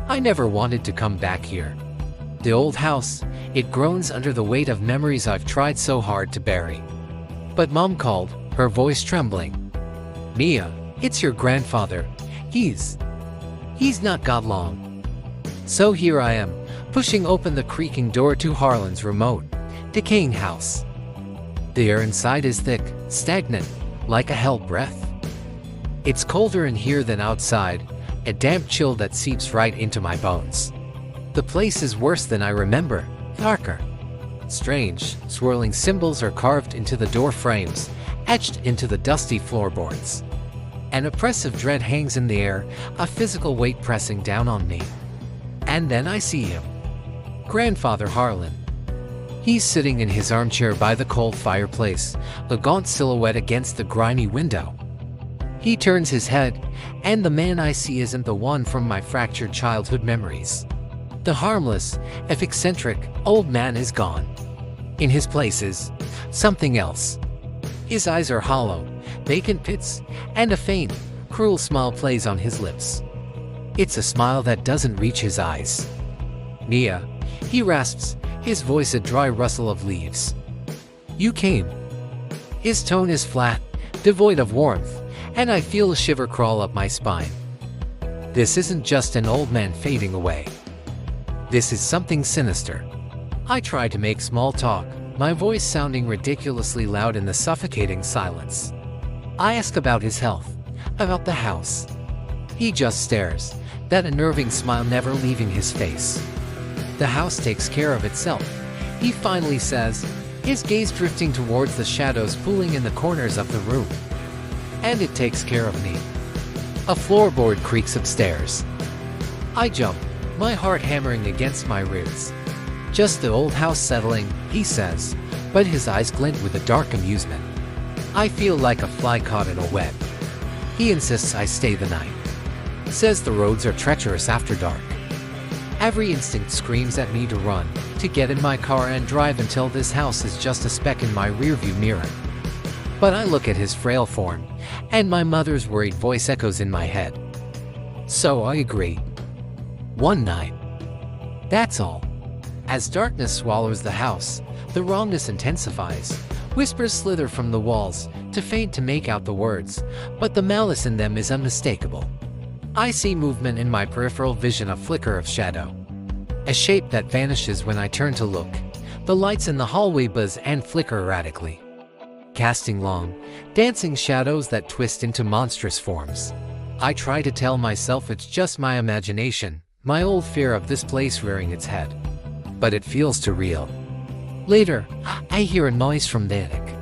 I never wanted to come back here. The old house, it groans under the weight of memories I've tried so hard to bury. But Mom called, her voice trembling. Mia, it's your grandfather. He's not got long. So here I am, pushing open the creaking door to Harlan's remote, decaying house. The air inside is thick, stagnant, like a hell breath. It's colder in here than outside, a damp chill that seeps right into my bones. The place is worse than I remember, darker. Strange, swirling symbols are carved into the door frames, etched into the dusty floorboards. An oppressive dread hangs in the air, a physical weight pressing down on me. And then I see him. Grandfather Harlan. He's sitting in his armchair by the cold fireplace, a gaunt silhouette against the grimy window. He turns his head, and the man I see isn't the one from my fractured childhood memories. The harmless, if eccentric, old man is gone. In his place is something else. His eyes are hollow, vacant pits, and a faint, cruel smile plays on his lips. It's a smile that doesn't reach his eyes. Mia, he rasps, his voice a dry rustle of leaves. You came. His tone is flat, devoid of warmth, and I feel a shiver crawl up my spine. This isn't just an old man fading away. This is something sinister. I try to make small talk, my voice sounding ridiculously loud in the suffocating silence. I ask about his health, about the house. He just stares, that unnerving smile never leaving his face. The house takes care of itself, he finally says, his gaze drifting towards the shadows pooling in the corners of the room. And it takes care of me. A floorboard creaks upstairs. I jump, my heart hammering against my ribs. Just the old house settling, he says, but his eyes glint with a dark amusement. I feel like a fly caught in a web. He insists I stay the night. Says the roads are treacherous after dark. Every instinct screams at me to run, to get in my car and drive until this house is just a speck in my rearview mirror. But I look at his frail form, and my mother's worried voice echoes in my head. So I agree. One night. That's all. As darkness swallows the house, the wrongness intensifies. Whispers slither from the walls, too faint to make out the words, but the malice in them is unmistakable. I see movement in my peripheral vision, a flicker of shadow. A shape that vanishes when I turn to look. The lights in the hallway buzz and flicker erratically, casting long, dancing shadows that twist into monstrous forms. I try to tell myself it's just my imagination, my old fear of this place rearing its head. But it feels too real. Later, I hear a noise from the attic.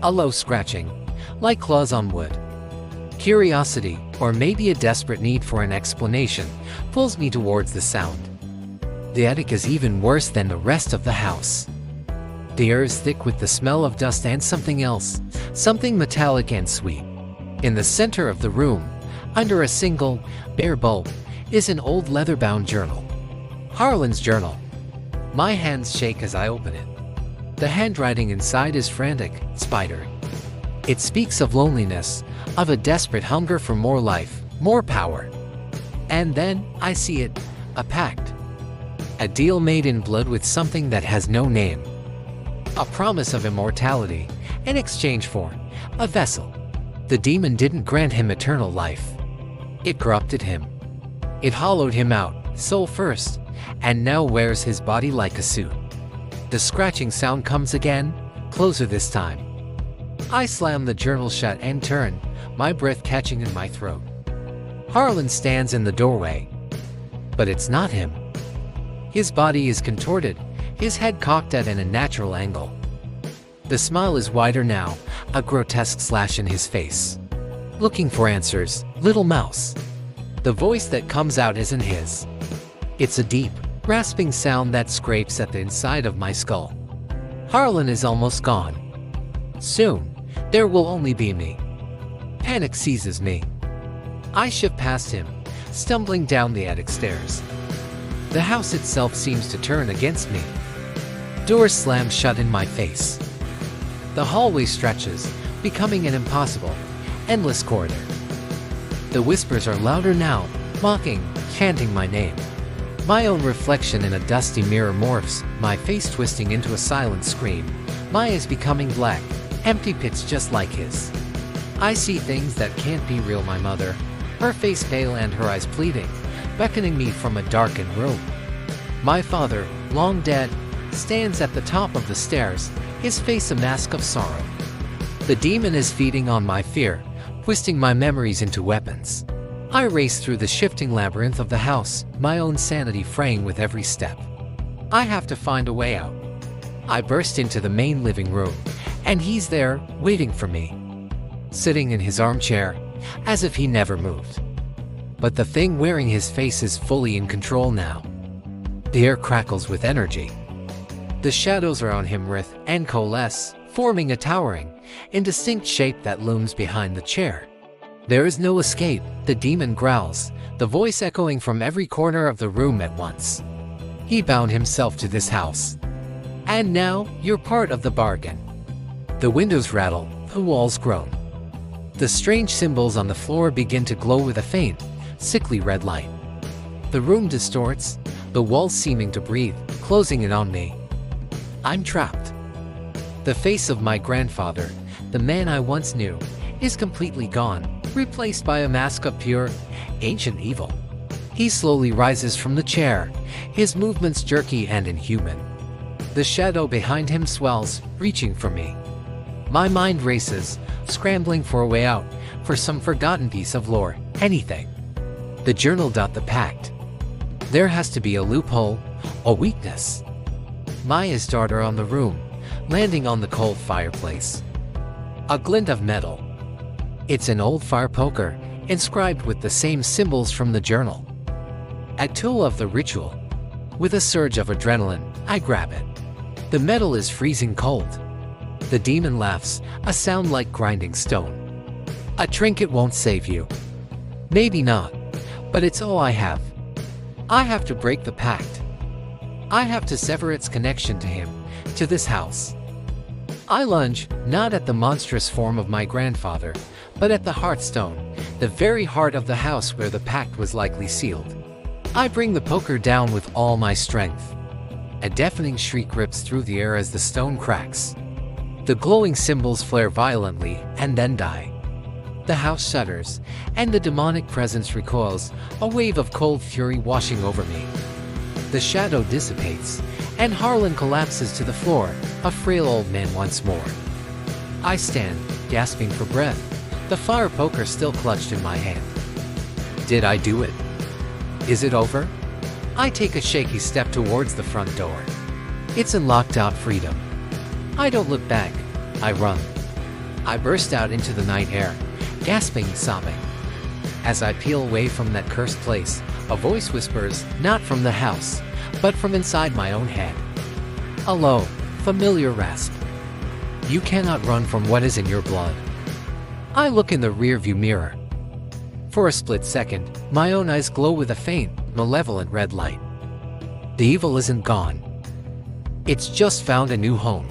A low scratching, like claws on wood. Curiosity, or maybe a desperate need for an explanation, pulls me towards the sound. The attic is even worse than the rest of the house. The air is thick with the smell of dust and something else, something metallic and sweet. In the center of the room, under a single, bare bulb, is an old leather-bound journal. Harlan's journal. My hands shake as I open it. The handwriting inside is frantic, spidery. It speaks of loneliness, of a desperate hunger for more life, more power. And then, I see it, a pact. A deal made in blood with something that has no name. A promise of immortality, in exchange for a vessel. The demon didn't grant him eternal life. It corrupted him. It hollowed him out, soul first, and now wears his body like a suit. The scratching sound comes again, closer this time. I slam the journal shut and turn, my breath catching in my throat. Harlan stands in the doorway. But it's not him. His body is contorted, his head cocked at an unnatural angle. The smile is wider now, a grotesque slash in his face. Looking for answers, little mouse. The voice that comes out isn't his. It's a deep, rasping sound that scrapes at the inside of my skull. Harlan is almost gone. Soon, there will only be me. Panic seizes me. I shift past him, stumbling down the attic stairs. The house itself seems to turn against me. Doors slam shut in my face. The hallway stretches, becoming an impossible, endless corridor. The whispers are louder now, mocking, chanting my name. My own reflection in a dusty mirror morphs, my face twisting into a silent scream. My eyes becoming black, empty pits just like his. I see things that can't be real. My mother, her face pale and her eyes pleading, beckoning me from a darkened room. My father, long dead, stands at the top of the stairs, his face a mask of sorrow. The demon is feeding on my fear, twisting my memories into weapons. I race through the shifting labyrinth of the house, my own sanity fraying with every step. I have to find a way out. I burst into the main living room, and he's there, waiting for me, sitting in his armchair, as if he never moved. But the thing wearing his face is fully in control now. The air crackles with energy. The shadows around him writhe and coalesce, forming a towering, indistinct shape that looms behind the chair. There is no escape, the demon growls, the voice echoing from every corner of the room at once. He bound himself to this house. And now, you're part of the bargain. The windows rattle, the walls groan. The strange symbols on the floor begin to glow with a faint, sickly red light. The room distorts, the walls seeming to breathe, closing in on me. I'm trapped. The face of my grandfather, the man I once knew, is completely gone, replaced by a mask of pure, ancient evil. He slowly rises from the chair, his movements jerky and inhuman. The shadow behind him swells, reaching for me. My mind races, scrambling for a way out, for some forgotten piece of lore, anything. The journal. The pact. There has to be a loophole, a weakness. My eyes dart around the room, landing on the cold fireplace. A glint of metal. It's an old fire poker, inscribed with the same symbols from the journal. A tool of the ritual. With a surge of adrenaline, I grab it. The metal is freezing cold. The demon laughs, a sound like grinding stone. A trinket won't save you. Maybe not, but it's all I have. I have to break the pact. I have to sever its connection to him, to this house. I lunge, not at the monstrous form of my grandfather, but at the hearthstone, the very heart of the house where the pact was likely sealed. I bring the poker down with all my strength. A deafening shriek rips through the air as the stone cracks. The glowing symbols flare violently and then die. The house shudders, and the demonic presence recoils, a wave of cold fury washing over me. The shadow dissipates, and Harlan collapses to the floor, a frail old man once more. I stand, gasping for breath, the fire poker still clutched in my hand. Did I do it? Is it over? I take a shaky step towards the front door. It's unlocked out freedom. I don't look back, I run. I burst out into the night air, gasping, sobbing. As I peel away from that cursed place, a voice whispers, not from the house, but from inside my own head. A low, familiar rasp. You cannot run from what is in your blood. I look in the rearview mirror. For a split second, my own eyes glow with a faint, malevolent red light. The evil isn't gone. It's just found a new home.